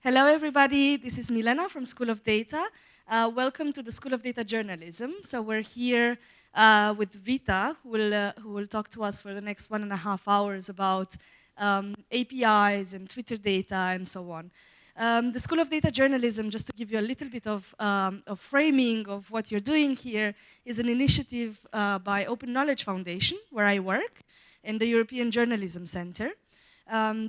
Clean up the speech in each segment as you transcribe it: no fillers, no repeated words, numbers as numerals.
Hello, everybody. This is Milena from School of Data. Welcome to the School of Data Journalism. So we're here with Rita, who will talk to us for the next 1.5 hours about APIs and Twitter data and so on. The School of Data Journalism, just to give you a little bit of framing of what you're doing here, is an initiative by Open Knowledge Foundation, where I work, and the European Journalism Center.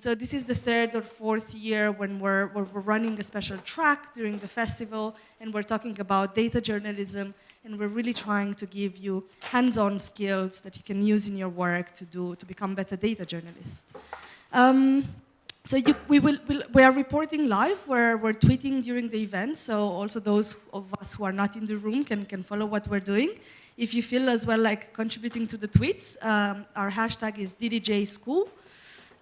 So this is the 3rd or 4th year when we're running a special track during the festival, and we're talking about data journalism, and we're really trying to give you hands-on skills that you can use in your work to become better data journalists. So we are reporting live. We're tweeting during the event, so also those of us who are not in the room can follow what we're doing. If you feel as well like contributing to the tweets, our hashtag is DDJSchool.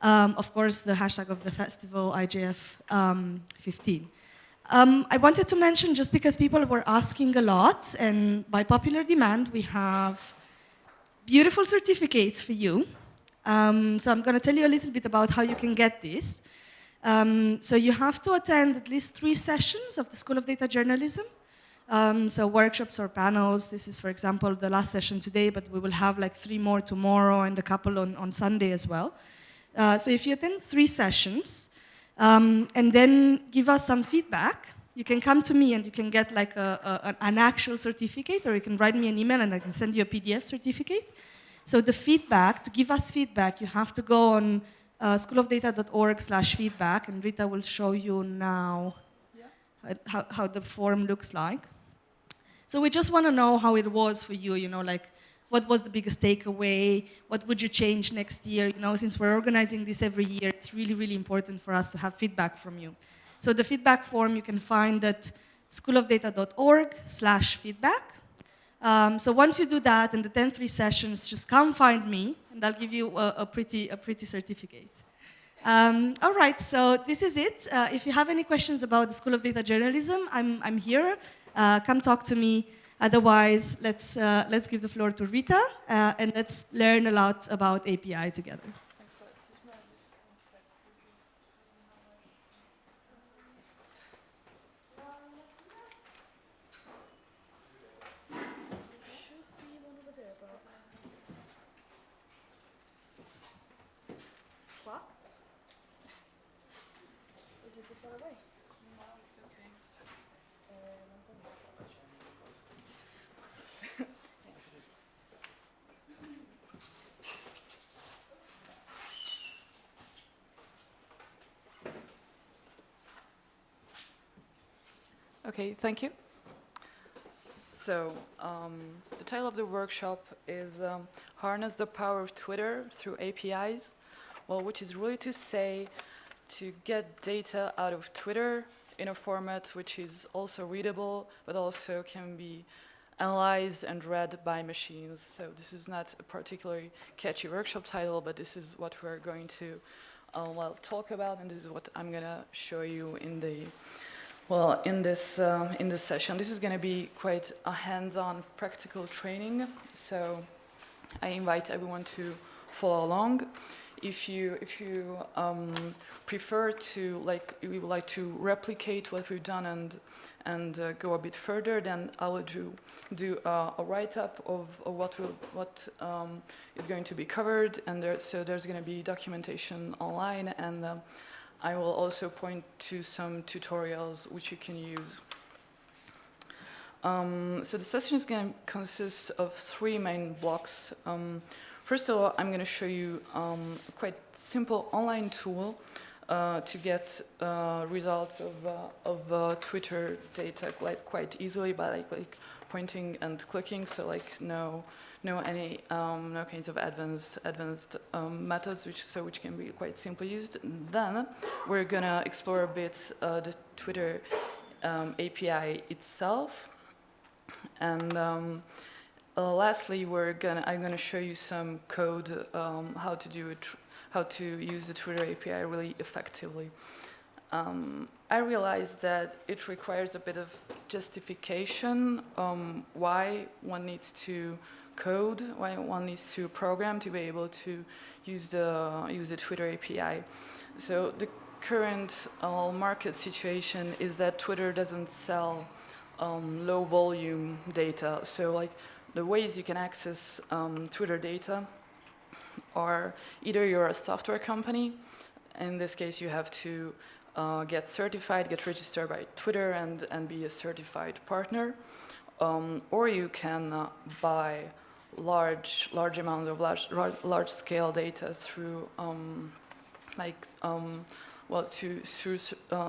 Of course, the hashtag of the festival, IJF15. I wanted to mention, just because people were asking a lot, and by popular demand, we have beautiful certificates for you. So I'm going to tell you a little bit about how you can get this. So you have to attend at least 3 sessions of the School of Data Journalism. So workshops or panels. This is, for example, the last session today, but we will have like 3 more tomorrow and a couple on Sunday as well. So if you attend 3 sessions and then give us some feedback, you can come to me and you can get like an actual certificate, or you can write me an email and I can send you a PDF certificate. So the feedback, to give us feedback, you have to go on schoolofdata.org/feedback, and Rita will show you now how the form looks like. So we just want to know how it was for you, like what was the biggest takeaway? What would you change next year? Since we're organizing this every year, it's really, really important for us to have feedback from you. So the feedback form you can find at schoolofdata.org/feedback. So once you do that, and the 10-3 sessions, just come find me, and I'll give you a pretty certificate. All right, so this is it. If you have any questions about the School of Data Journalism, I'm here. Come talk to me. Otherwise, let's give the floor to Rita, and let's learn a lot about API together. Okay, thank you. So, the title of the workshop is Harness the Power of Twitter through APIs. Well, which is really to say, to get data out of Twitter in a format which is also readable, but also can be analyzed and read by machines. So this is not a particularly catchy workshop title, but this is what we're going to talk about, and this is what I'm going to show you in the in this session. This is going to be quite a hands-on practical training, so I invite everyone to follow along. If you prefer to you would like to replicate what we've done and go a bit further, then I will do a write-up of what is going to be covered, and there's going to be documentation online, and I will also point to some tutorials which you can use. So the session is going to consist of 3 main blocks. First of all, I'm going to show you a quite simple online tool to get results of Twitter data quite easily by pointing and clicking. So no kinds of advanced methods, which can be quite simply used. Then we're gonna explore a bit the Twitter API itself, and lastly, I'm gonna show you some code how to use the Twitter API really effectively. I realized that it requires a bit of justification why one needs to code, why one needs to program to be able to use the Twitter API. So the current market situation is that Twitter doesn't sell low volume data. So like the ways you can access Twitter data are either you're a software company. In this case, you have to get certified, get registered by Twitter and be a certified partner. Or you can buy large amount of large scale data through through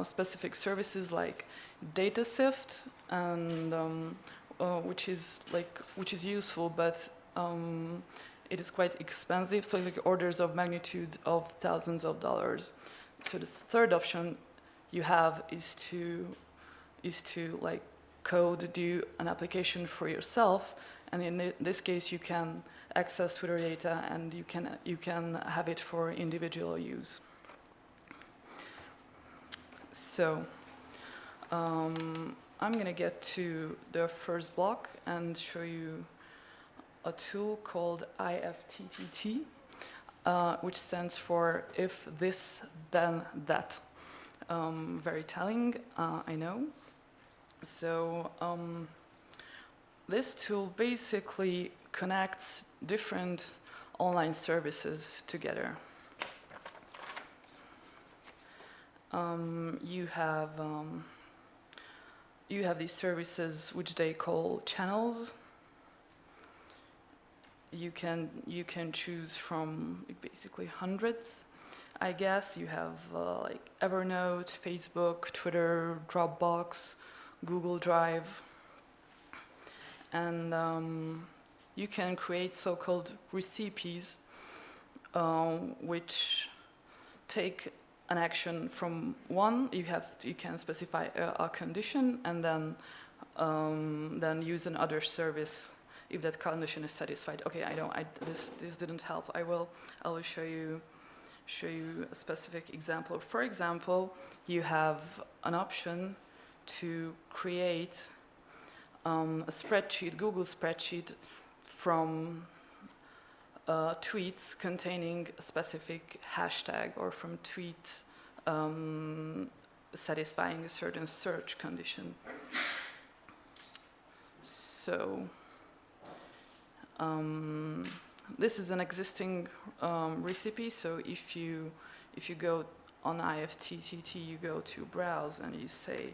specific services like DataSift, and which is useful, but it is quite expensive, so like orders of magnitude of thousands of dollars. So the third option you have is to like do an application for yourself, and in this case you can access Twitter data and you can have it for individual use. So I'm going to get to the first block and show you a tool called Ifttt, which stands for if this then that. Very telling, I know. So this tool basically connects different online services together. You have these services which they call channels. You can choose from basically hundreds. I guess you have like Evernote, Facebook, Twitter, Dropbox, Google Drive, and you can create so-called recipes, which take an action from one. You can specify a condition and then use another service if that condition is satisfied. Okay, this didn't help. I will show you a specific example. For example, you have an option to create a spreadsheet, Google spreadsheet, from tweets containing a specific hashtag, or from tweets satisfying a certain search condition. So this is an existing recipe. So if you go on Ifttt, you go to browse and you say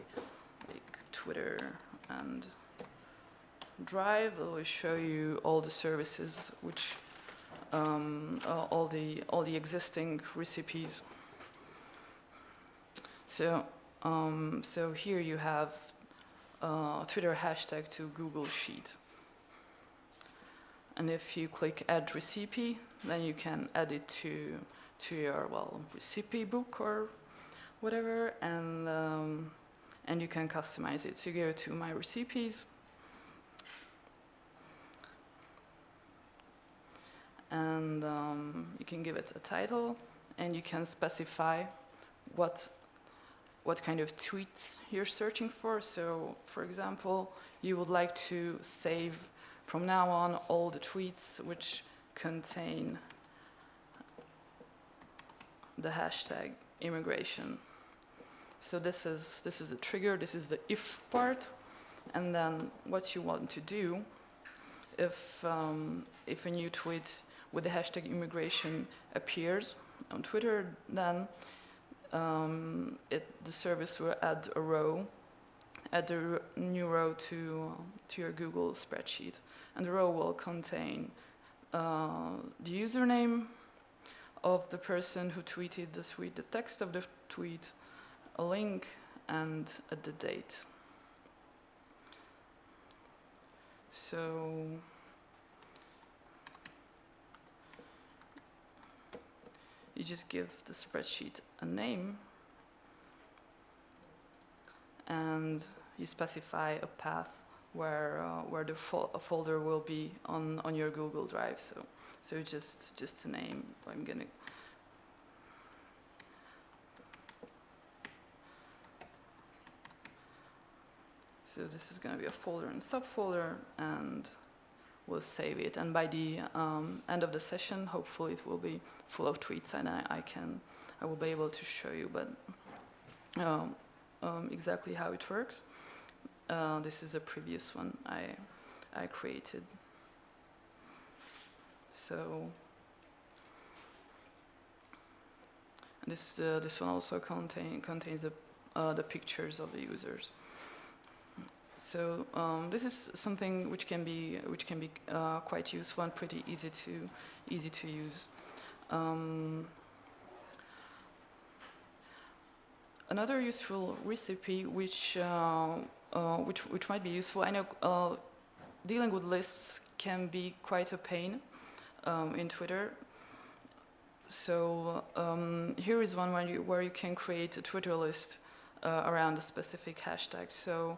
like Twitter and Drive. It will show you all the services which all the existing recipes. So so here you have Twitter hashtag to Google Sheet. And if you click Add Recipe, then you can add it to your recipe book or whatever, and you can customize it. So you go to My Recipes, and you can give it a title, and you can specify what kind of tweets you're searching for. So, for example, you would like to save from now on all the tweets which contain the hashtag immigration. So this is a trigger. This is the if part, and then what you want to do if a new tweet with the hashtag immigration appears on Twitter, then the service will add a new row to your Google spreadsheet, and the row will contain the username of the person who tweeted the tweet, the text of the tweet, a link, and the date. So you just give the spreadsheet a name, and you specify a path where the folder will be on your Google Drive. So just a name. I'm gonna. So this is gonna be a folder and subfolder, and will save it. And by the end of the session, hopefully it will be full of tweets, and I will be able to show you, but exactly how it works. This is a previous one I created. So this one also contains the pictures of the users. So this is something which can be quite useful and pretty easy to use. Another useful recipe which might be useful. I know dealing with lists can be quite a pain in Twitter. So here is one where you can create a Twitter list around a specific hashtag. So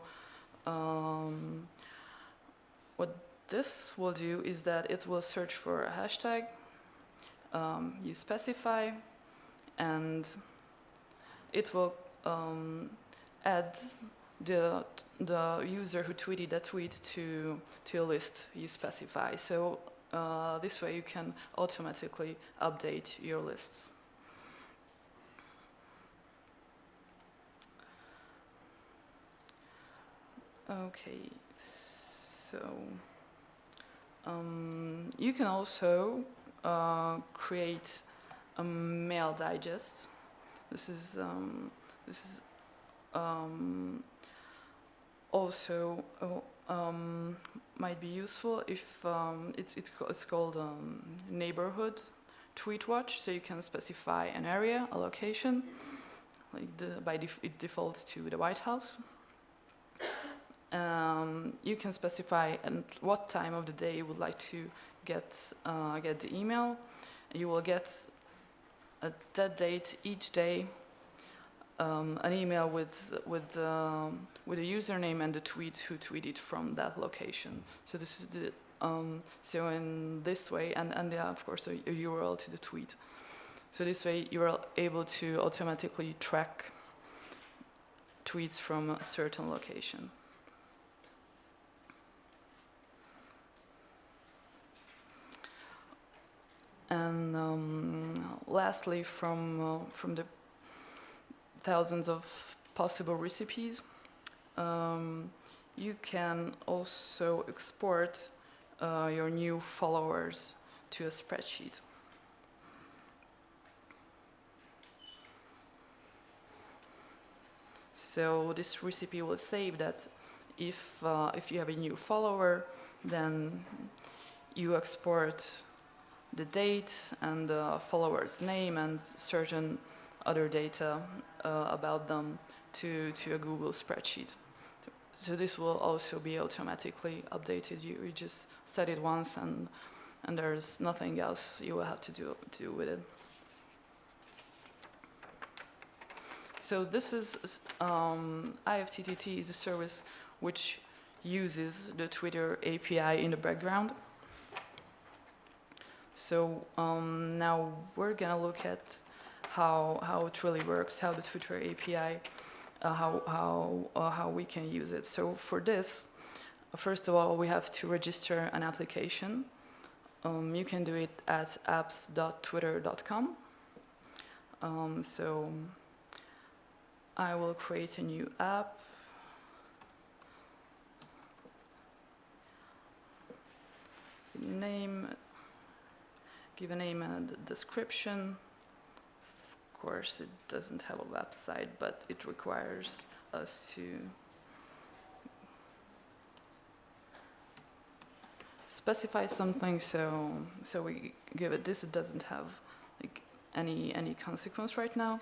what this will do is that it will search for a hashtag, you specify, and it will add the user who tweeted that tweet to a list you specify. So this way you can automatically update your lists. Okay, so you can also create a mail digest. This is also might be useful if it's called neighborhood tweet watch. So you can specify an area, a location, like it defaults to the White House. You can specify what time of the day you would like to get the email. You will get at that date each day an email with a username and the tweet who tweeted from that location. So this is the so in this way, and yeah, of course a URL to the tweet. So this way you are able to automatically track tweets from a certain location. And lastly, from the thousands of possible recipes, you can also export your new followers to a spreadsheet. So this recipe will save that if you have a new follower, then you export the date and the follower's name and certain other data about them to a Google spreadsheet. So this will also be automatically updated. You just set it once, and there's nothing else you will have to do with it. So this is Ifttt is a service which uses the Twitter API in the background. So now we're gonna look at how it really works, how the Twitter API, how we can use it. So for this, first of all, we have to register an application. You can do it at apps.twitter.com. So I will create a new app. Give a name and a description. Of course, it doesn't have a website, but it requires us to specify something. So we give it this. It doesn't have like any consequence right now.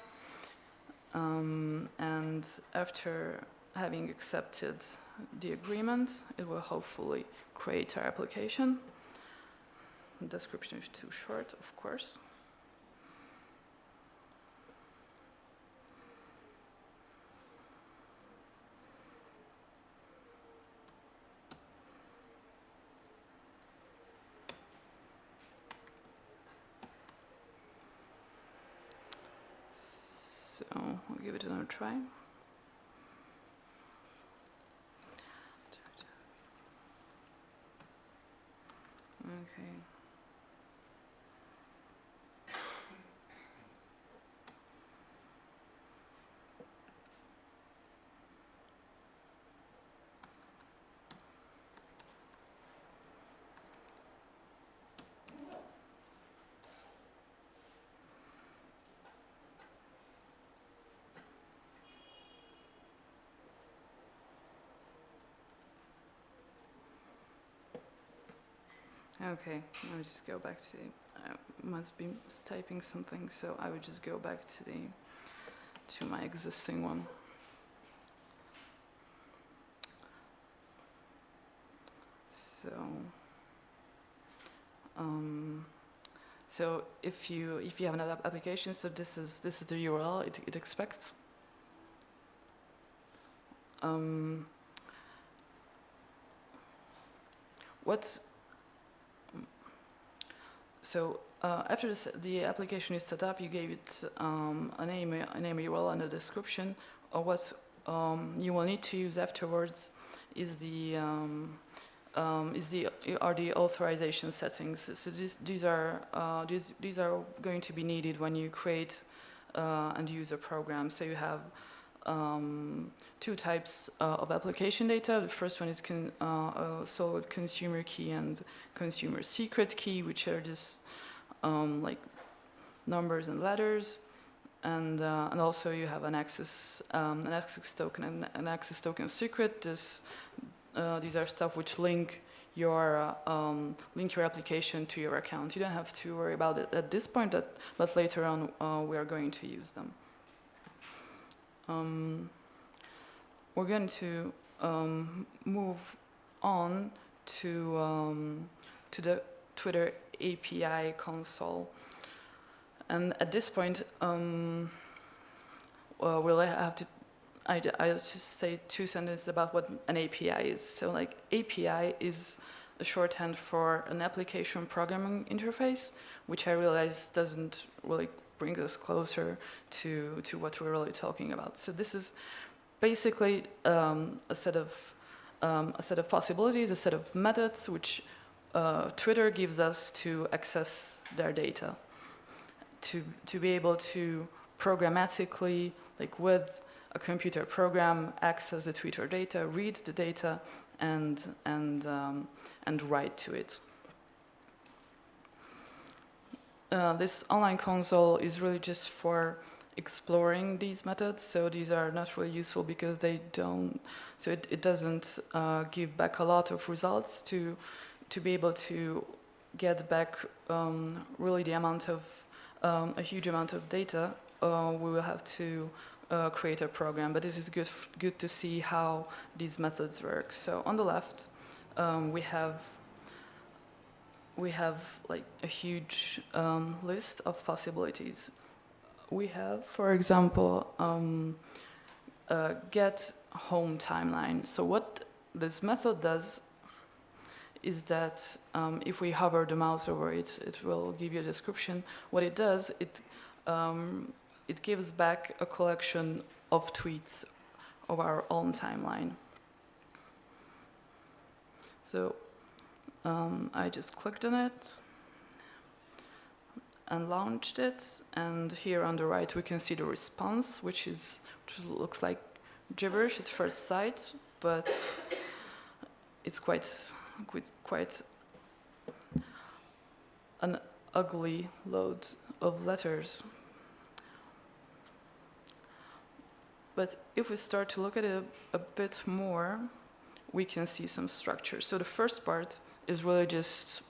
And after having accepted the agreement, it will hopefully create our application. The description is too short, of course. So I'll give it another try. Okay. Okay, I would just go back to I must be typing something, so I would just go back to my existing one. So, so if you have another application, so this is the URL it expects. So after the application is set up, you gave it a name, URL, and a description. Or what you will need to use afterwards is the authorization settings. So these are going to be needed when you create and use a program. So you have two types of application data. The first one is solid consumer key and consumer secret key, which are just like numbers and letters, and also you have an access token and an access token secret. These are stuff which link your application to your account. You don't have to worry about it at this point, but later on we are going to use them. We're going to move on to the Twitter API console, and at this point, we'll have to. I'll just say 2 sentences about what an API is. So, like, API is a shorthand for an application programming interface, which I realize doesn't really brings us closer to what we're really talking about. So this is basically a set of possibilities, a set of methods which Twitter gives us to access their data, to be able to programmatically, like with a computer program, access the Twitter data, read the data, and write to it. This online console is really just for exploring these methods, so these are not really useful because they don't. So it doesn't give back a lot of results to be able to get back really the amount of a huge amount of data. We will have to create a program, but this is good to see how these methods work. So on the left, we have like a huge list of possibilities. We have, for example, get home timeline. So what this method does is that if we hover the mouse over it, it will give you a description. What it does, it gives back a collection of tweets of our own timeline. So I just clicked on it and launched it, and here on the right we can see the response, which looks like gibberish at first sight, but it's quite an ugly load of letters. But if we start to look at it a bit more, we can see some structure. So the first part is really just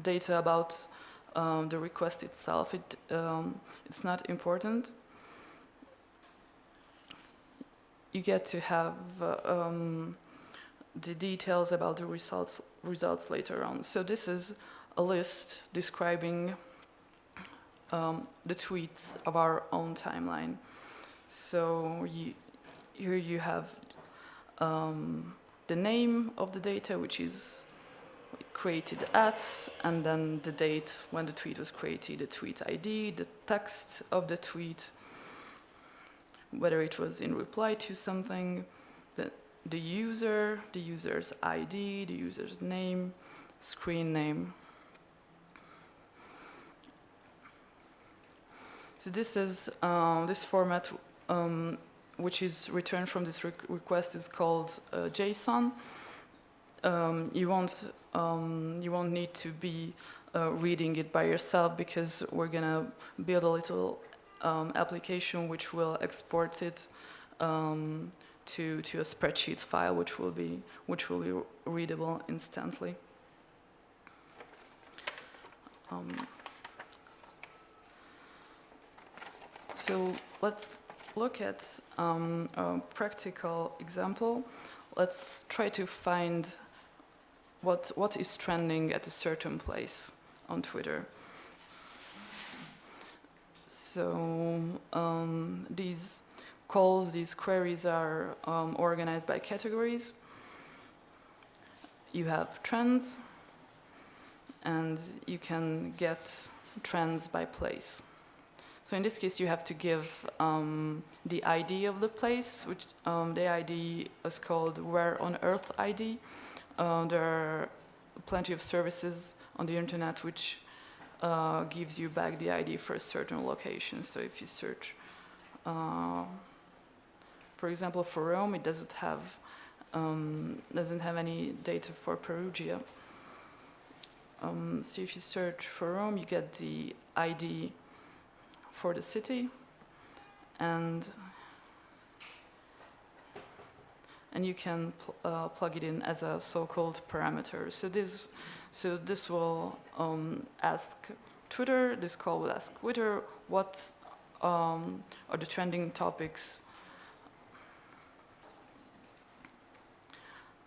data about the request itself. It's not important. You get to have the details about the results later on. So this is a list describing the tweets of our own timeline. So here you have the name of the data, which is created at, and then the date when the tweet was created, the tweet ID, the text of the tweet, whether it was in reply to something, the user's ID, the user's name, screen name. So this is this format, which is returned from this request, is called JSON. You won't need to be reading it by yourself, because we're gonna build a little application which will export it to a spreadsheet file, which will be readable instantly. So let's look at a practical example. Let's try to find what is trending at a certain place on Twitter. So these calls, these queries are organized by categories. You have trends, and you can get trends by place. So in this case, you have to give the ID of the place, which the ID is called Where on Earth ID. There are plenty of services on the internet which gives you back the ID for a certain location. So if you search, for example, for Rome, it doesn't have any data for Perugia. So if you search for Rome, you get the ID for the city, and you can plug it in as a so-called parameter. So this will ask Twitter. This call will ask Twitter what are the trending topics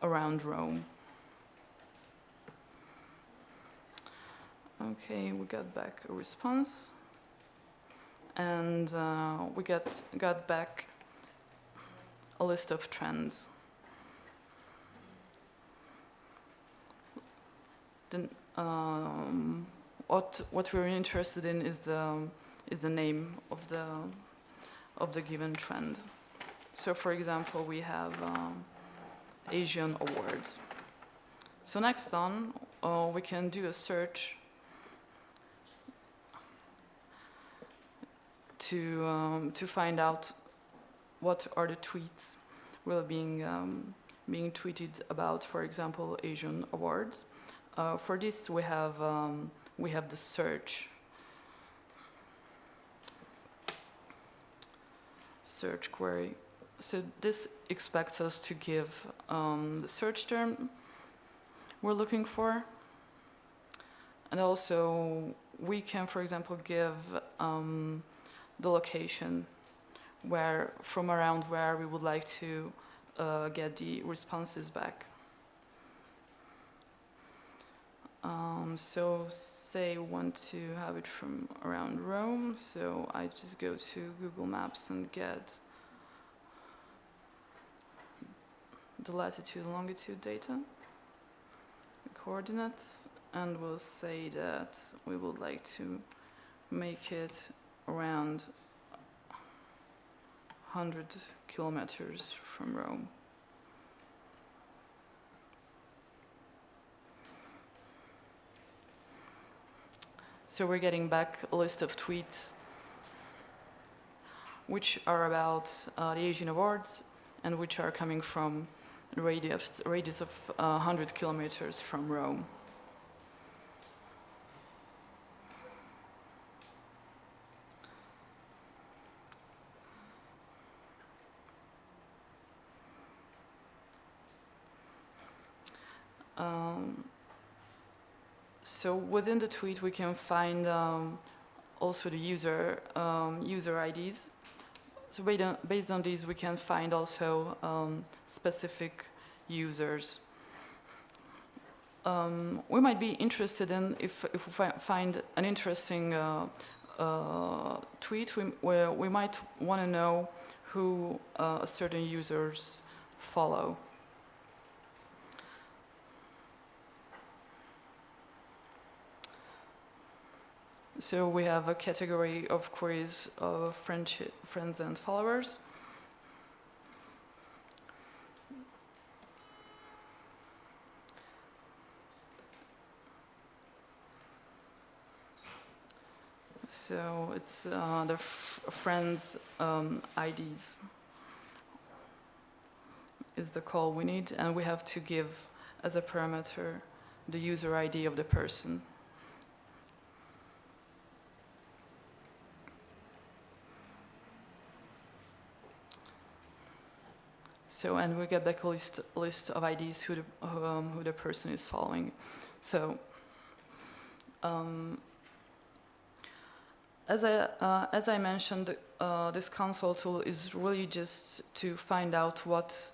around Rome. Okay, we got back a response, and we got back a list of trends. Then what we're interested in is the name of the given trend. So, for example, we have Asian awards. So next on, we can do a search to find out what are the tweets really being tweeted about, for example, Asian awards. For this, we have the search query. So this expects us to give the search term we're looking for, and also we can, for example, give the location from around where we would like to get the responses back. So say we want to have it from around Rome, so I just go to Google Maps and get the latitude and longitude data, the coordinates, and we'll say that we would like to make it around 100 kilometers from Rome. So we're getting back a list of tweets which are about the Asian awards and which are coming from a radius of 100 kilometers from Rome. So within the tweet, we can find also the user IDs. So based on these, we can find also specific users. We might be interested in, if we find an interesting tweet, we might want to know who certain users follow. So we have a category of queries of friends and followers. So it's the friends IDs is the call we need, and we have to give as a parameter the user ID of the person. So, and we get back a list of IDs who the person is following. So, as I mentioned, this console tool is really just to find out what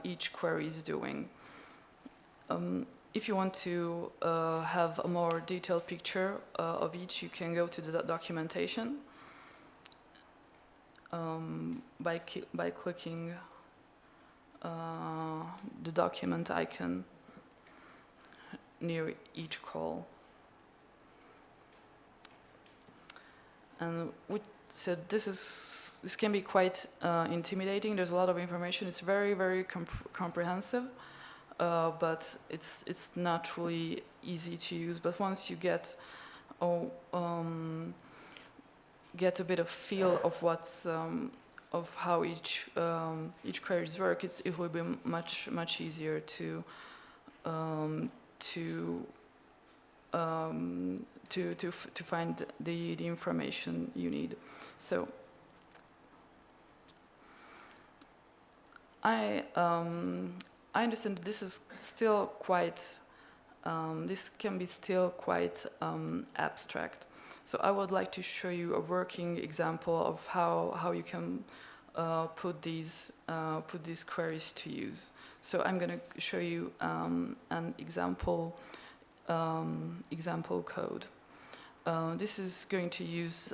each query is doing. If you want to have a more detailed picture of each, you can go to the documentation by clicking the document icon near each call. And so this can be quite intimidating. There's a lot of information. It's very, very comprehensive, but it's not really easy to use. But once you get a bit of feel of what's of how each queries work, it will be much easier to find the information you need. So I understand that this is still quite this can be still quite abstract. So I would like to show you a working example of how you can put these queries to use. So I'm going to show you an example code. This is going to use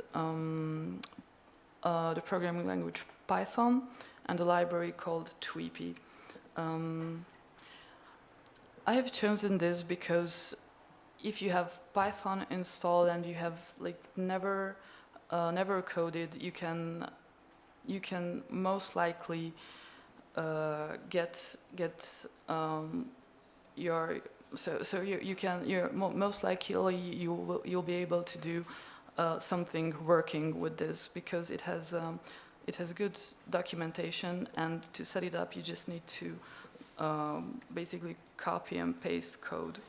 the programming language Python and the library called Tweepy. I have chosen this because if you have Python installed and you have never coded, you can most likely get your you're most likely you'll be able to do something working with this because it has good documentation, and to set it up you just need to basically copy and paste code.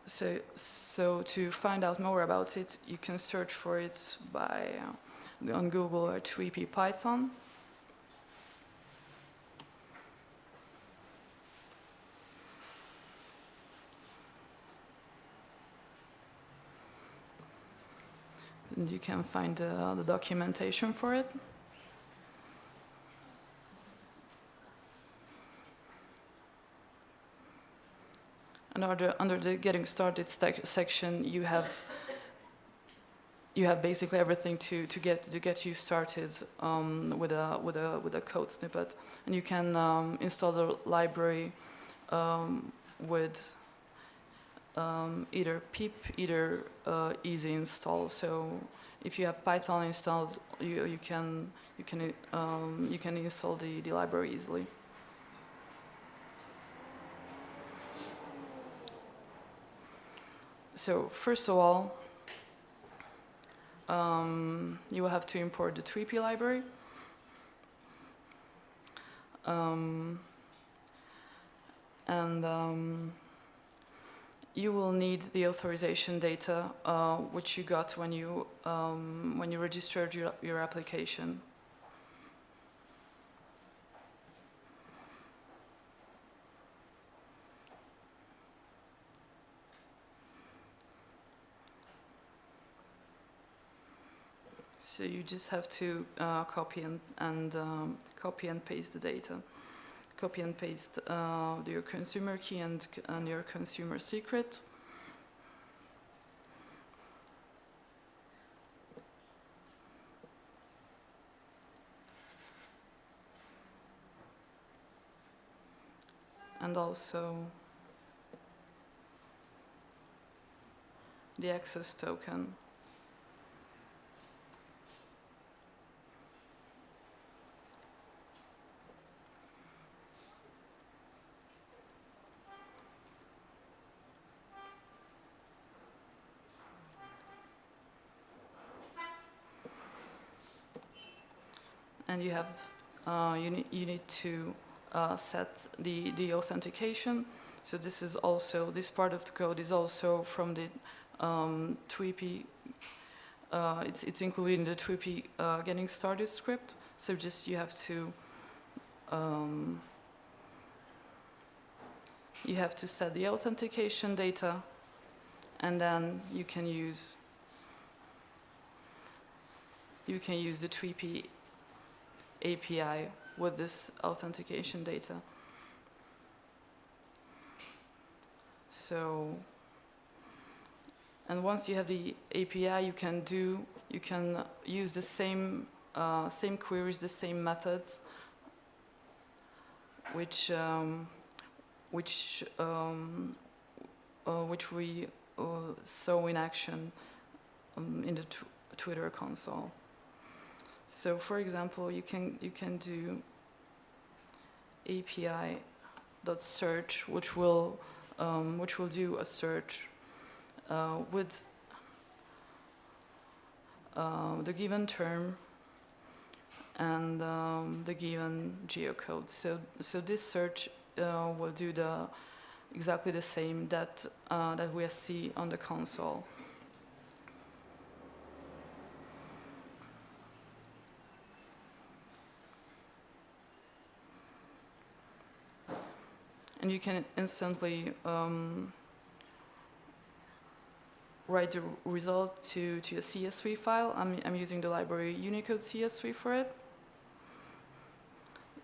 So to find out more about it, you can search for it on Google or Tweepy Python. And you can find the documentation for it. And under the Getting Started section, you have basically everything to get you started with a code snippet, and you can install the library with either pip, either easy install. So if you have Python installed, you can install the library easily. So first of all, you will have to import the Tweepy library. You will need the authorization data, which you got when you registered your application. So you just have to copy and paste the data. Copy and paste your consumer key and your consumer secret. And also the access token. and you have you need to set the authentication. So this part of the code is also from the 3p. It's included in the 3p getting started script. So just you have to set the authentication data, and then you can use the 3p API with this authentication data. So, and once you have the API, you can use the same queries, the same methods, which we saw in action in the Twitter console. So, for example, you can do API.search, which will do a search with the given term and the given geocode. So this search will do exactly the same that we see on the console. And you can instantly write the result to a CS3 file. I'm using the library Unicode CS3 for it.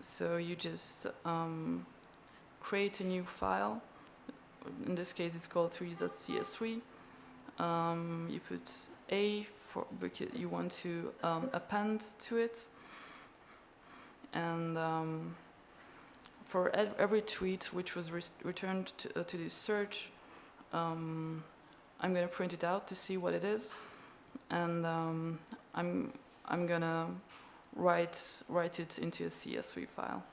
So you just create a new file. In this case, it's called trees.cs3. You put A for because you want to append to it, and for every tweet which was returned to this search, I'm going to print it out to see what it is, and I'm going to write it into a CS3 file.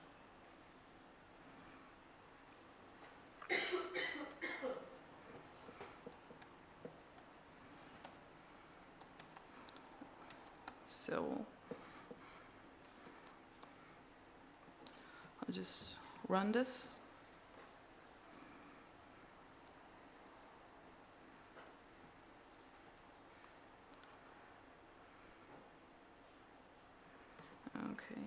So I'll just run this. Okay.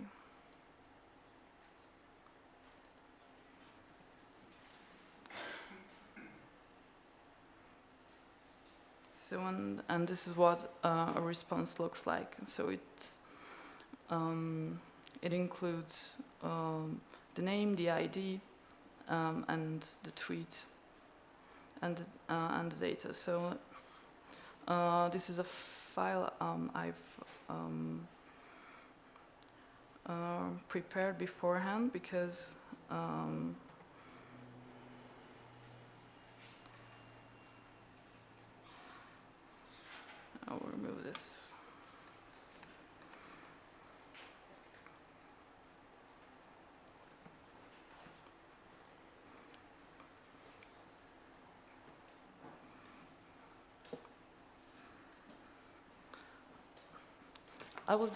So and this is what a response looks like. So it includes the name, the ID, and the tweet, and the data. So this is a file I've prepared beforehand because I'll remove this. I would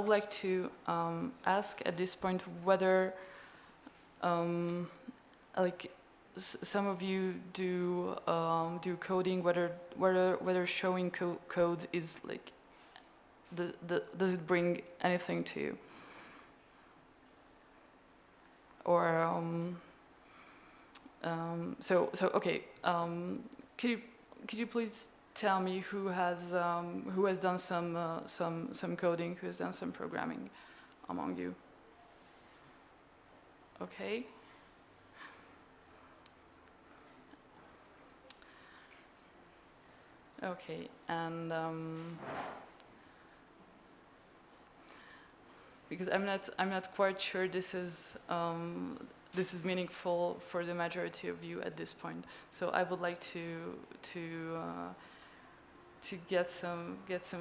like to ask at this point whether, like, some of you do coding. Whether showing code is like, does it bring anything to you? Or so okay. Could you please tell me who has done some coding, who has done some programming among you? Okay. Okay, and because I'm not quite sure this is meaningful for the majority of you at this point. So I would like to get some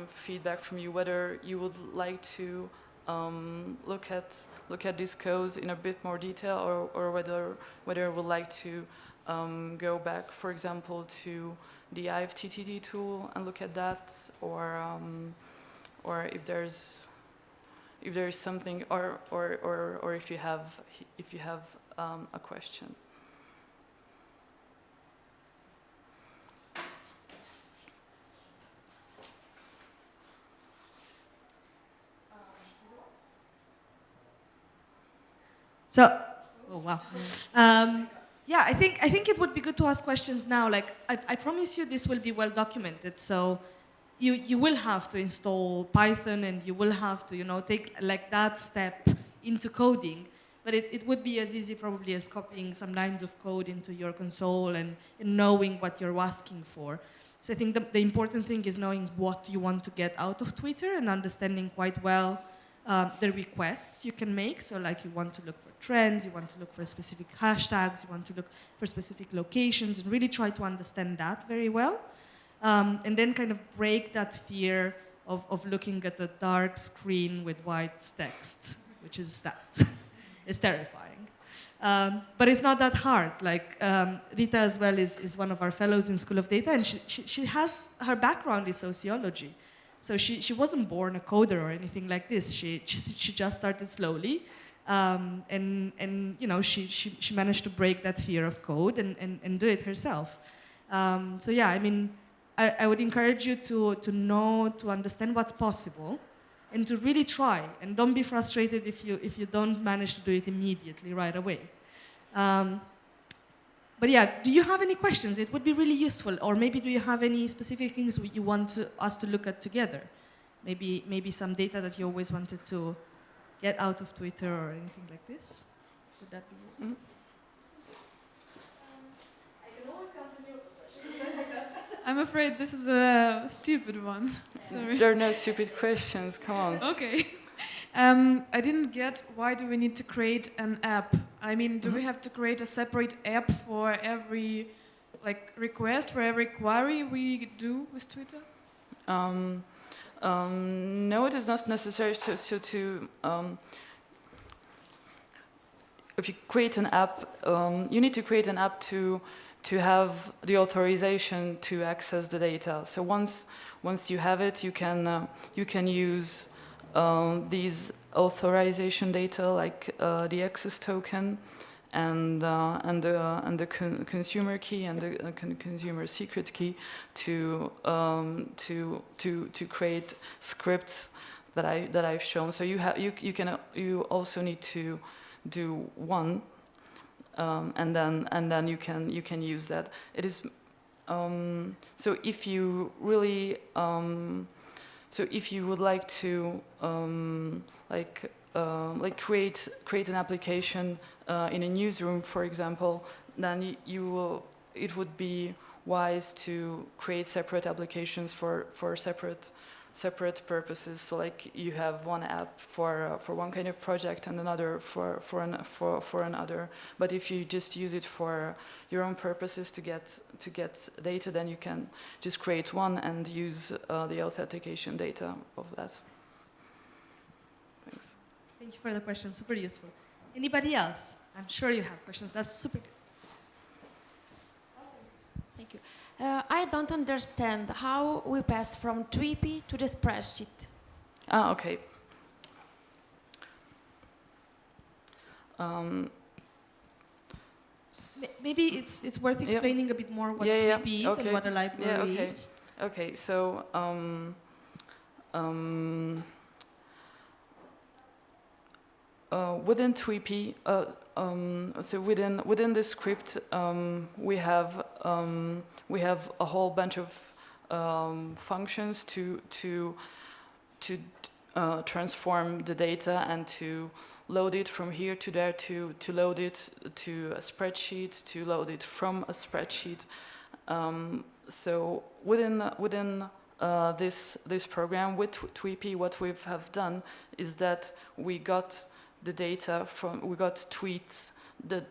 feedback from you, whether you would like to look at these codes in a bit more detail, or whether you would like to go back, for example, to the Ifttt tool and look at that, or if there's if there is something, or if you have a question. So, oh wow. Yeah, I think it would be good to ask questions now. Like, I promise you this will be well documented. So you will have to install Python and you will have to, take like that step into coding. But it would be as easy probably as copying some lines of code into your console and knowing what you're asking for. So I think the important thing is knowing what you want to get out of Twitter and understanding quite well the requests you can make. So like you want to look for trends, you want to look for specific hashtags, you want to look for specific locations, and really try to understand that very well. And then kind of break that fear of looking at a dark screen with white text, which is that. It's terrifying. But it's not that hard. Like Rita as well is one of our fellows in School of Data, and she has, her background is sociology. So she wasn't born a coder or anything like this. She just started slowly, and she managed to break that fear of code and do it herself. So yeah, I mean, I would encourage you to understand what's possible, and to really try. And don't be frustrated if you don't manage to do it immediately right away. But yeah, do you have any questions? It would be really useful. Or maybe do you have any specific things you want us to look at together? Maybe some data that you always wanted to get out of Twitter or anything like this? Would that be useful? Mm-hmm. I can always come to you for questions. I'm afraid this is a stupid one. Sorry. There are no stupid questions, come on. Okay. I didn't get, why do we need to create an app? I mean, do we have to create a separate app for every request, for every query we do with Twitter? No, it is not necessary. If you create an app, you need to create an app to have the authorization to access the data. So once you have it, you can use these authorization data, like the access token and the consumer key and the consumer secret key to create scripts that I've shown. So you also need to do one, and then you can use that. It is so if you really so if you would like to create an application in a newsroom, for example, then it would be wise to create separate applications for separate purposes. So like you have one app for one kind of project and another for another. But if you just use it for your own purposes to get data, then you can just create one and use the authentication data of that. Thanks. Thank you for the question, super useful. Anybody else? I'm sure you have questions, that's super good. Thank you. I don't understand how we pass from Tweepy to the spreadsheet. Ah, okay. Maybe it's worth explaining a bit more what Tweepy is and what a library is. Okay, so within Tweepy, so within the script, we have a whole bunch of functions to transform the data and to load it from here to there, to load it to a spreadsheet, to load it from a spreadsheet. So within this program with Tweepy, what we have done is that we got the data we got tweets, the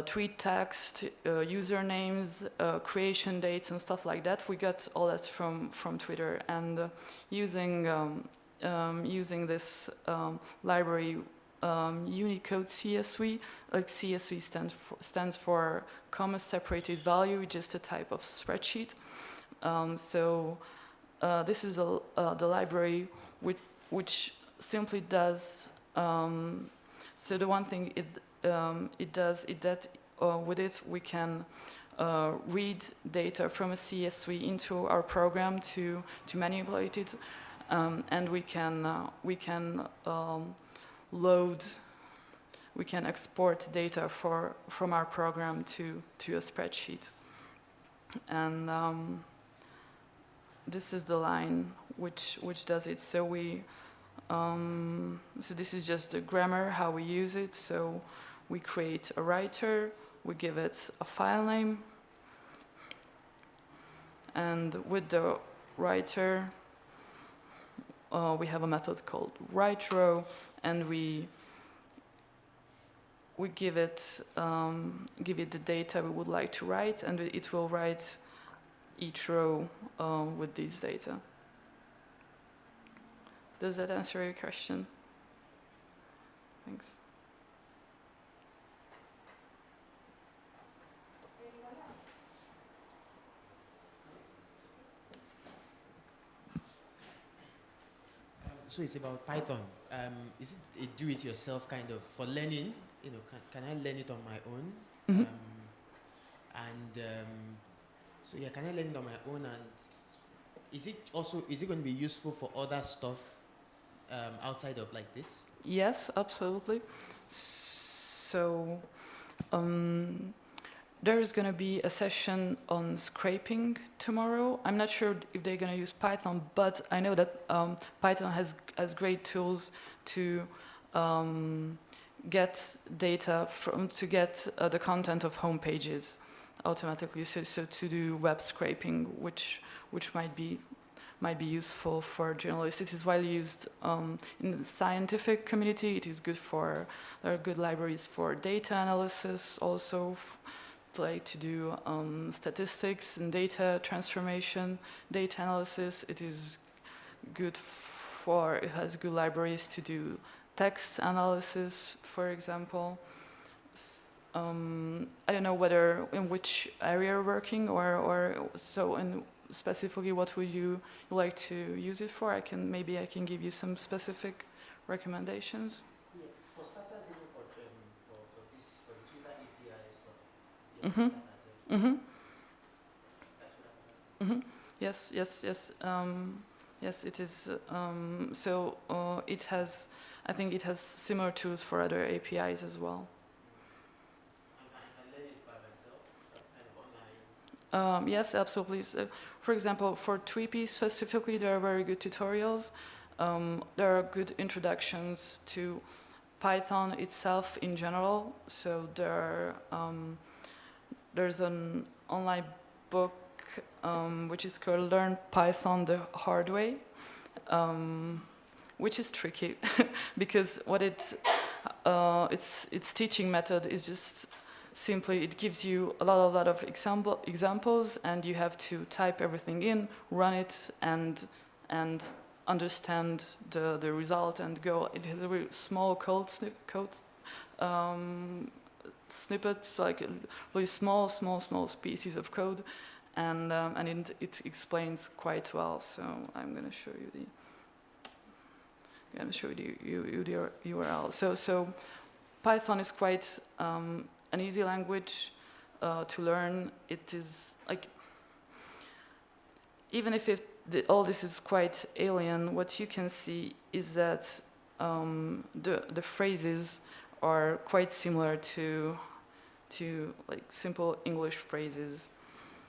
tweet text, usernames, creation dates, and stuff like that. We got all that from Twitter, and using this library, Unicode CSV, like CSV stands for comma separated value, just a type of spreadsheet. So this is the library which simply does. So the one thing it does is that with it we can read data from a CSV into our program to manipulate it, and we can load. We can export data from our program to a spreadsheet, and this is the line which does it. So so this is just the grammar, how we use it. So we create a writer, we give it a file name, and with the writer, we have a method called writeRow, and we give it the data we would like to write, and it will write each row with these data. Does that answer your question? Thanks. Anyone else? So it's about Python. Is it a do-it-yourself kind of for learning? You know, can I learn it on my own? Mm-hmm. So yeah, can I learn it on my own? And is it going to be useful for other stuff outside of like this? Yes, absolutely. So there's going to be a session on scraping tomorrow. I'm not sure if they're going to use Python, but I know that Python has great tools to get data to get the content of home pages automatically. So to do web scraping, which might be useful for journalists. It is widely used in the scientific community. It is good there are good libraries for data analysis also, to do statistics and data transformation, data analysis. It is good it has good libraries to do text analysis, for example. I don't know whether in which area you're working or so, and specifically what would you like to use it for? Maybe I can give you some specific recommendations. Yeah, for starters, even for the Twitter API stuff. Yeah, Mm-hmm. starters, yeah. Mm-hmm. Yes. Yes, it is. So it has. I think it has similar tools for other APIs as well. And I can learn it by myself, kind of online. Yes, absolutely. So, for example, for Tweepy specifically, there are very good tutorials. There are good introductions to Python itself in general. So there's an online book which is called Learn Python the Hard Way, which is tricky because what its teaching method is just simply it gives you a lot of examples, and you have to type everything in, run it, and understand the result and go. It has a very small code snippets, like really small pieces of code, and it explains quite well. So I'm going to show you the URL. So Python is quite an easy language to learn. It is like, even if all this is quite alien, what you can see is that the phrases are quite similar to like simple English phrases.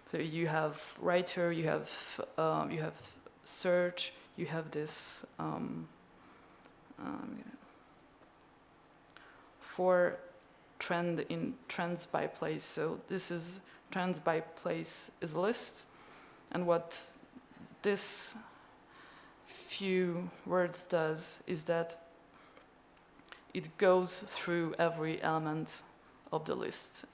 So you have writer, you have search, you have this for trends by place. So this is trends by place is a list, and what this few words does is that it goes through every element of the list.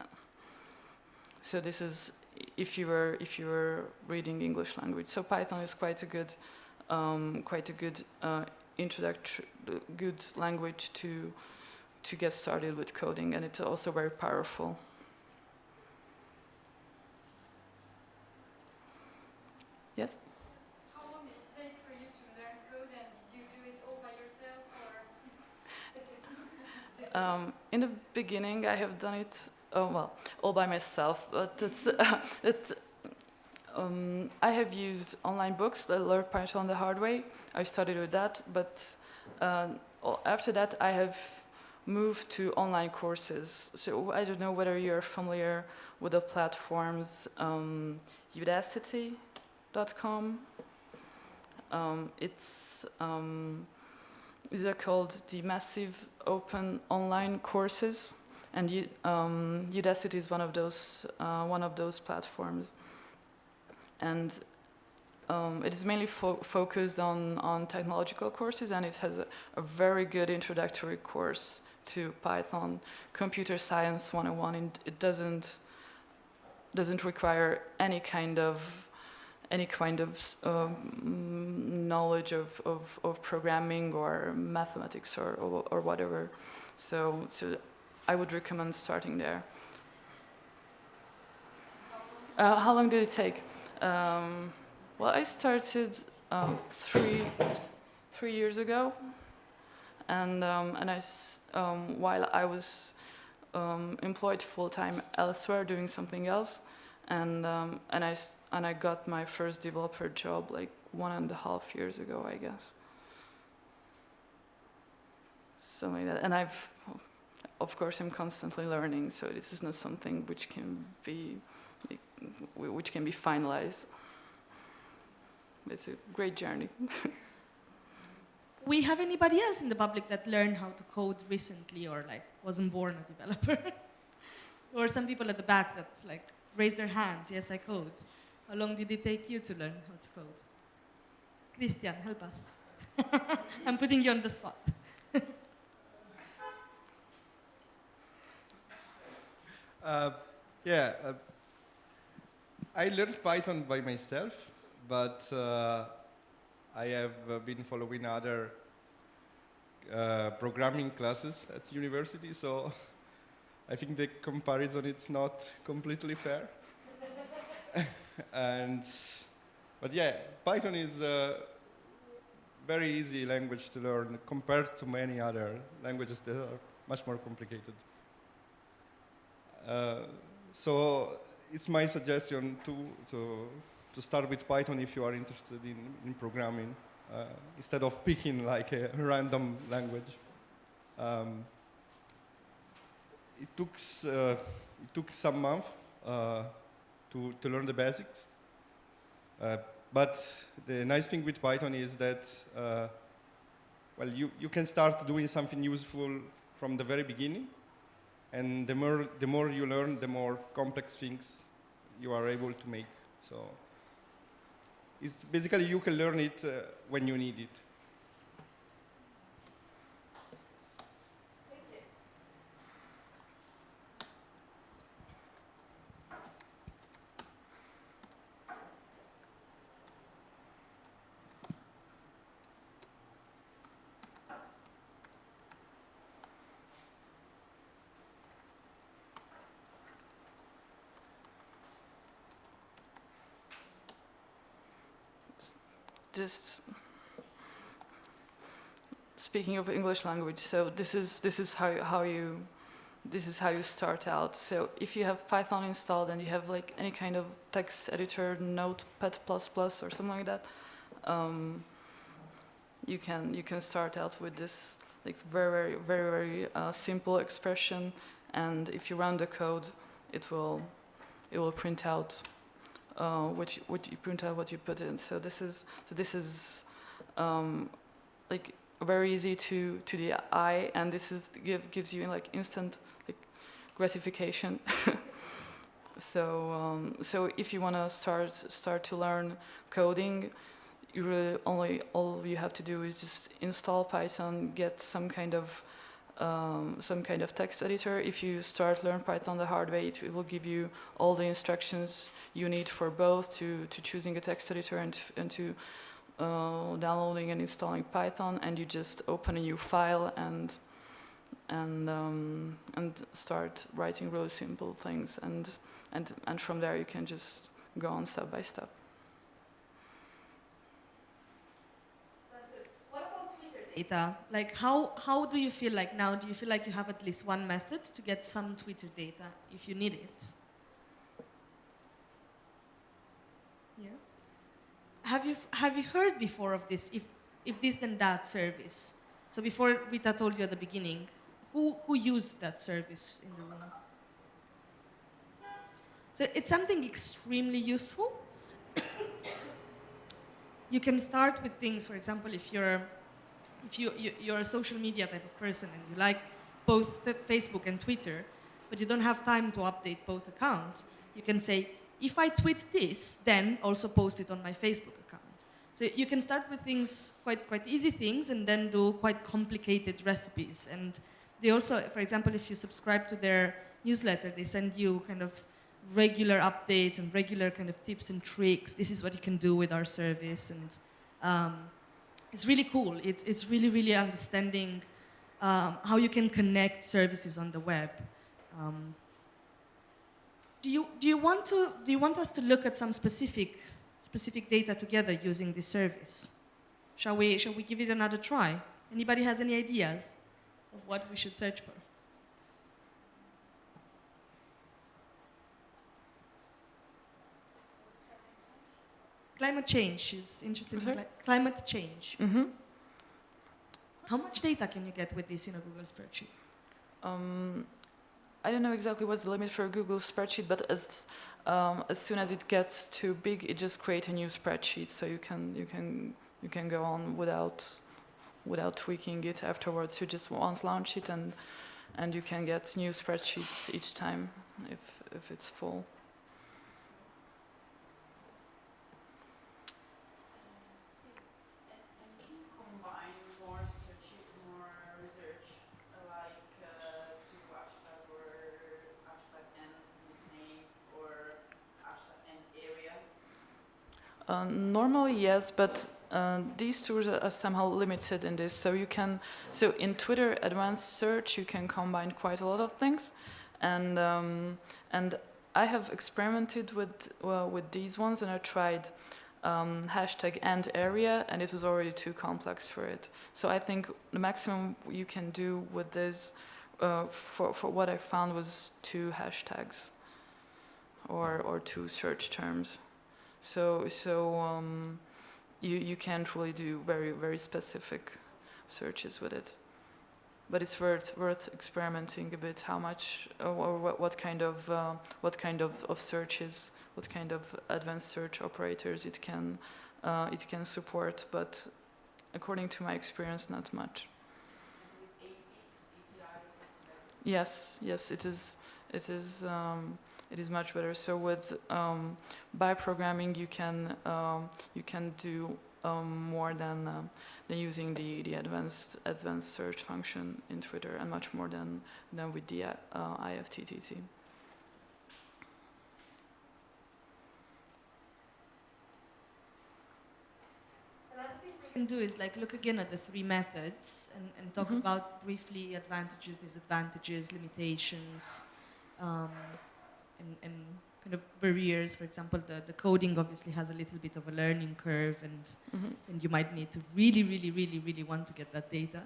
So this is if you were reading English language. So Python is quite a good good language to get started with coding, and it's also very powerful. Yes? How long did it take for you to learn code, and did you do it all by yourself? In the beginning, I have done it, all by myself, but I have used online books that learn Python the hard way. I started with that, but after that, I have moved to online courses. So I don't know whether you're familiar with the platforms Udacity.com. These are called the massive open online courses, and Udacity is one of those platforms. And it is mainly focused on technological courses, and it has a very good introductory course to Python, Computer Science 101. And it doesn't require any kind of knowledge of programming or mathematics or whatever. So I would recommend starting there. How long did it take? Well, I started 3 years ago, and while I was employed full time elsewhere doing something else, and I got my first developer job like 1.5 years ago, I guess. Something like that. And of course, I'm constantly learning, so this is not something which can be finalized. It's a great journey. We have anybody else in the public that learned how to code recently or like wasn't born a developer? Or some people at the back that like raised their hands, yes, I code. How long did it take you to learn how to code? Christian, help us. I'm putting you on the spot. I learned Python by myself, but I have been following other programming classes at university, so I think the comparison is not completely fair. But yeah, Python is a very easy language to learn compared to many other languages that are much more complicated. So it's my suggestion to start with Python if you are interested in programming, instead of picking like a random language. It took some months to learn the basics. But the nice thing with Python is that you can start doing something useful from the very beginning. And the more you learn, the more complex things you are able to make. So it's basically you can learn it when you need it. Just speaking of English language, so this is how you start out. So if you have Python installed and you have like any kind of text editor, Notepad++ or something like that, you can start out with this like very simple expression, and if you run the code, it will print out what you put in. So this is like very easy to the eye, and this gives you like instant like gratification. So if you want to start to learn coding, you really all you have to do is just install Python, get some kind of text editor. If you start learn Python the hard way, it will give you all the instructions you need for both to choosing a text editor and to downloading and installing Python, and you just open a new file and start writing really simple things, and from there you can just go on step by step. What about Twitter? data, like how do you feel like now? Do you feel like you have at least one method to get some Twitter data if you need it? Yeah. Have you heard before of this if this then that service? So before Rita told you at the beginning, who used that service in the room? So it's something extremely useful. You can start with things, for example, if you're a social media type of person and you like both the Facebook and Twitter, but you don't have time to update both accounts, you can say, if I tweet this, then also post it on my Facebook account. So you can start with things, quite easy things, and then do quite complicated recipes. And they also, for example, if you subscribe to their newsletter, they send you kind of regular updates and regular kind of tips and tricks. This is what you can do with our service. And it's really cool. It's really, really understanding how you can connect services on the web. Do you want us to look at some specific data together using this service? Shall we give it another try? Anybody has any ideas of what we should search for? Climate change is interesting. Climate change. Mm-hmm. How much data can you get with this in a Google spreadsheet? I don't know exactly what's the limit for a Google spreadsheet, but as soon as it gets too big, it just creates a new spreadsheet, so you can go on without tweaking it afterwards. You just once launch it, and you can get new spreadsheets each time if it's full. Normally, yes, but these tools are somehow limited in this. So in Twitter Advanced Search, you can combine quite a lot of things, and I have experimented with these ones, and I tried hashtag and area, and it was already too complex for it. So I think the maximum you can do with this, for what I found, was 2 hashtags or 2 search terms. So you can't really do very, very specific searches with it, but it's worth experimenting a bit. How much or what kind of searches, what kind of advanced search operators it can support. But according to my experience, not much. Yes, it is. It is much better. So with by programming, you can do more than using the advanced search function in Twitter, and much more than with the Ifttt. Another thing we can do is look again at the 3 methods and talk about briefly advantages, disadvantages, limitations. And kind of barriers. For example, the coding obviously has a little bit of a learning curve, and you might need to really, really, really, really want to get that data.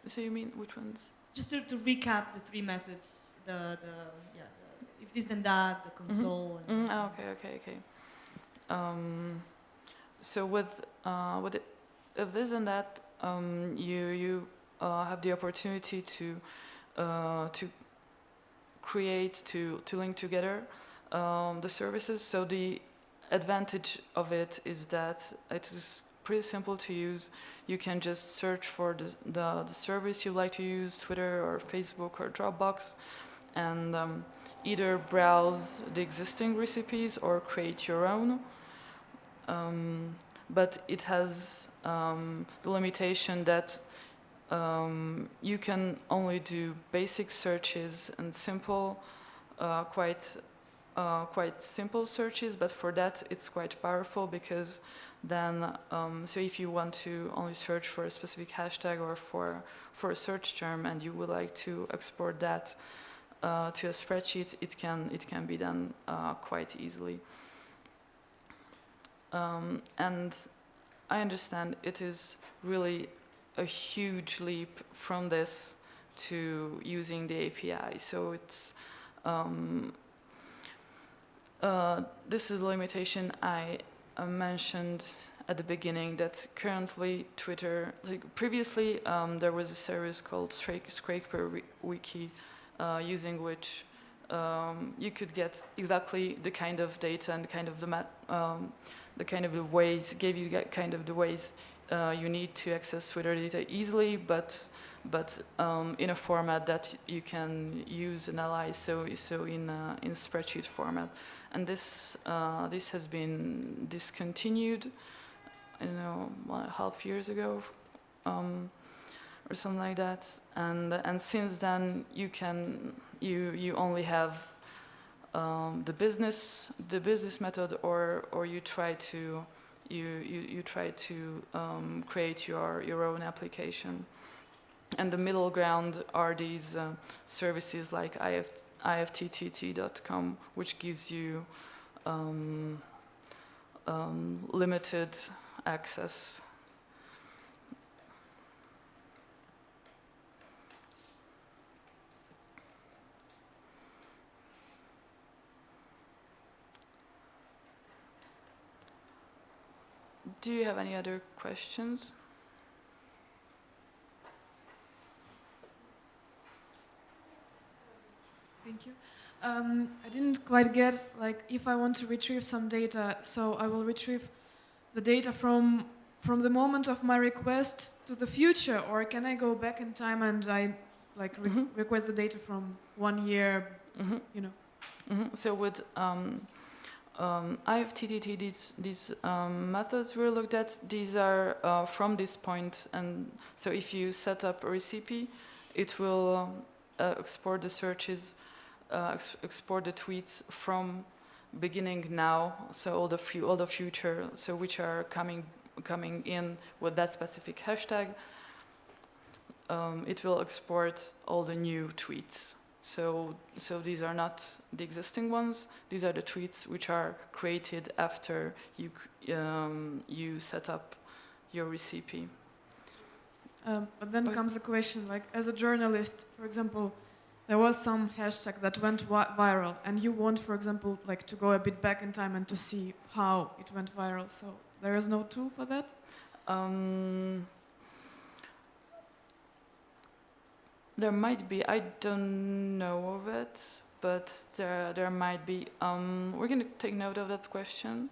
So you mean which ones? Just to recap the 3 methods, the if this then that, the console. And Okay. So with if this and that, you have the opportunity to create, to link together the services. So the advantage of it is that it is pretty simple to use. You can just search for the service you like to use, Twitter or Facebook or Dropbox, and either browse the existing recipes or create your own. But it has the limitation that you can only do basic searches and simple, quite simple searches. But for that, it's quite powerful, because then, so if you want to only search for a specific hashtag or for a search term, and you would like to export that to a spreadsheet, it can be done quite easily. And I understand it is really a huge leap from this to using the API. So it's this is a limitation I mentioned at the beginning, that currently Twitter, like previously there was a service called Scraper Wiki, using which you could get exactly the kind of data and kind of the kind of the ways, gave you kind of the ways you need to access Twitter data easily, but in a format that you can use and analyze, so in spreadsheet format. And this has been discontinued, I don't know, 1.5 years ago, or something like that. And since then, you only have the business method, or you try to create your own application. And the middle ground are these services like Ifttt.com, which gives you limited access. Do you have any other questions? Thank you. I didn't quite get, like, if I want to retrieve some data, so I will retrieve the data from the moment of my request to the future, or can I go back in time and I like request the data from 1 year, you know? So with Ifttt, these methods we looked at, these are from this point, and so if you set up a recipe, it will export the searches, export the tweets from beginning now, so all the future, so which are coming in with that specific hashtag. It will export all the new tweets. So these are not the existing ones. These are the tweets which are created after you set up your recipe. But then comes a question, like, as a journalist, for example, there was some hashtag that went viral, and you want, for example, like to go a bit back in time and to see how it went viral. So there is no tool for that? There might be. I don't know of it, but there might be. We're going to take note of that question,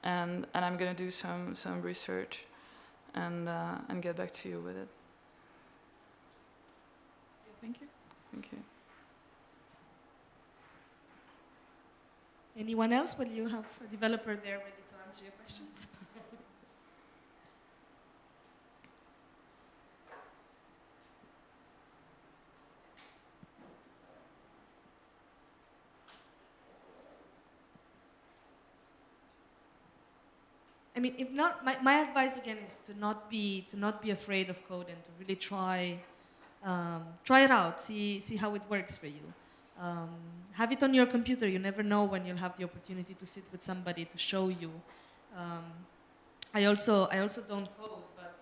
and I'm going to do some research, and get back to you with it. Thank you. Thank you. Anyone else? Well, you have a developer there ready to answer your questions. I mean, if not, my advice again is to not be afraid of code and to really try it out, see how it works for you. Have it on your computer. You never know when you'll have the opportunity to sit with somebody to show you. I also don't code, but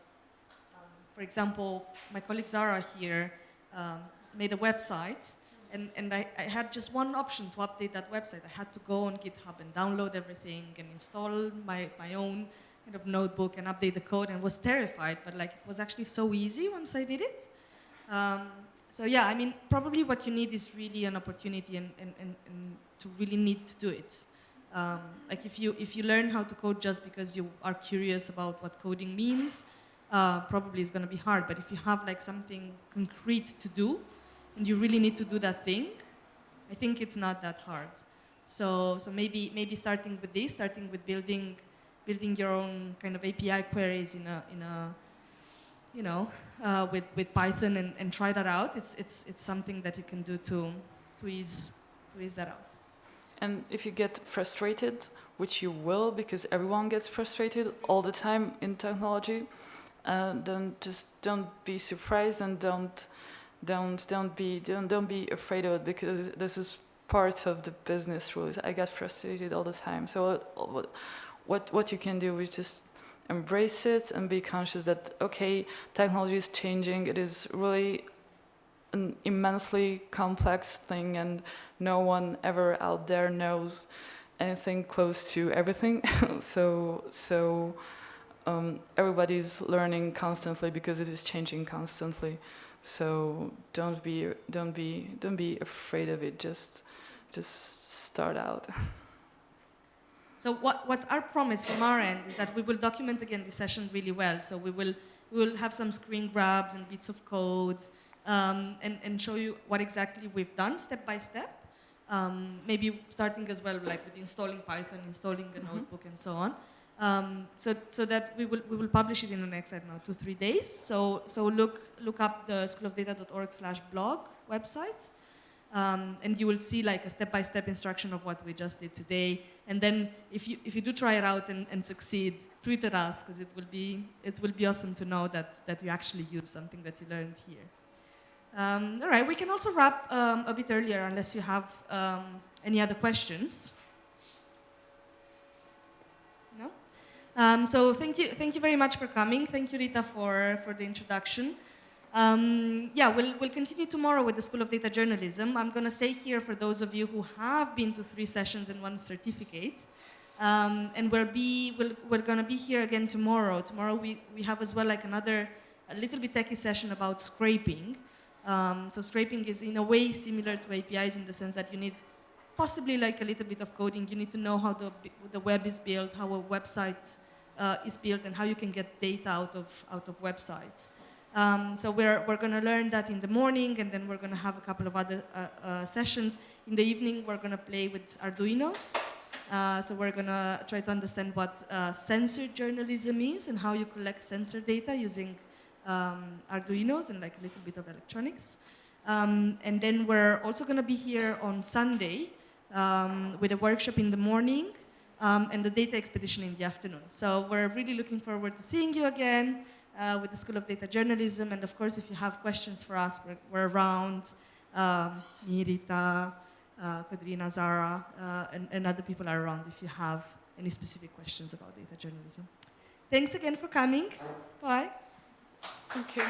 for example, my colleague Zara here made a website, and I had just one option to update that website. I had to go on GitHub and download everything and install my own kind of notebook and update the code, and was terrified, but like it was actually so easy once I did it. So yeah, I mean, probably what you need is really an opportunity and to really need to do it. Like if you learn how to code just because you are curious about what coding means, probably it's going to be hard. But if you have like something concrete to do, and you really need to do that thing, I think it's not that hard. So maybe starting with this, starting with building your own kind of API queries in a you know, with Python and try that out. It's something that you can do to ease that out. And if you get frustrated, which you will, because everyone gets frustrated all the time in technology, then just don't be surprised and don't be afraid of it, because this is part of the business rules. I get frustrated all the time. So what you can do is just embrace it and be conscious that, okay, technology is changing. It is really an immensely complex thing, and no one ever out there knows anything close to everything. so everybody's learning constantly because it is changing constantly. So don't be afraid of it. Just start out. So what's our promise from our end is that we will document again the session really well. So we will have some screen grabs and bits of code and show you what exactly we've done step by step. Maybe starting as well like with installing Python, installing a notebook and so on. So that we will publish it in the next, I don't know, 2-3 days. So look up the schoolofdata.org/blog website. And you will see like a step-by-step instruction of what we just did today. And then if you do try it out and succeed, tweet at us, because it will be awesome to know that you actually used something that you learned here. All right, we can also wrap a bit earlier unless you have any other questions. No? So thank you very much for coming. Thank you, Rita, for the introduction. Yeah, we'll continue tomorrow with the School of Data Journalism. I'm going to stay here for those of you who have been to 3 sessions and 1 certificate. And we're going to be here again tomorrow. Tomorrow we have as well like a little bit techie session about scraping. So scraping is in a way similar to APIs in the sense that you need possibly like a little bit of coding. You need to know how the web is built, how a website is built, and how you can get data out of websites. So we're going to learn that in the morning, and then we're going to have a couple of other sessions. In the evening, we're going to play with Arduinos. So we're going to try to understand what sensor journalism is and how you collect sensor data using Arduinos and like a little bit of electronics. And then we're also going to be here on Sunday with a workshop in the morning and the data expedition in the afternoon. So we're really looking forward to seeing you again. With the School of Data Journalism, and of course, if you have questions for us, we're around. Me, Rita, Kodrina, Zara, and other people are around if you have any specific questions about data journalism. Thanks again for coming. Bye. Thank you.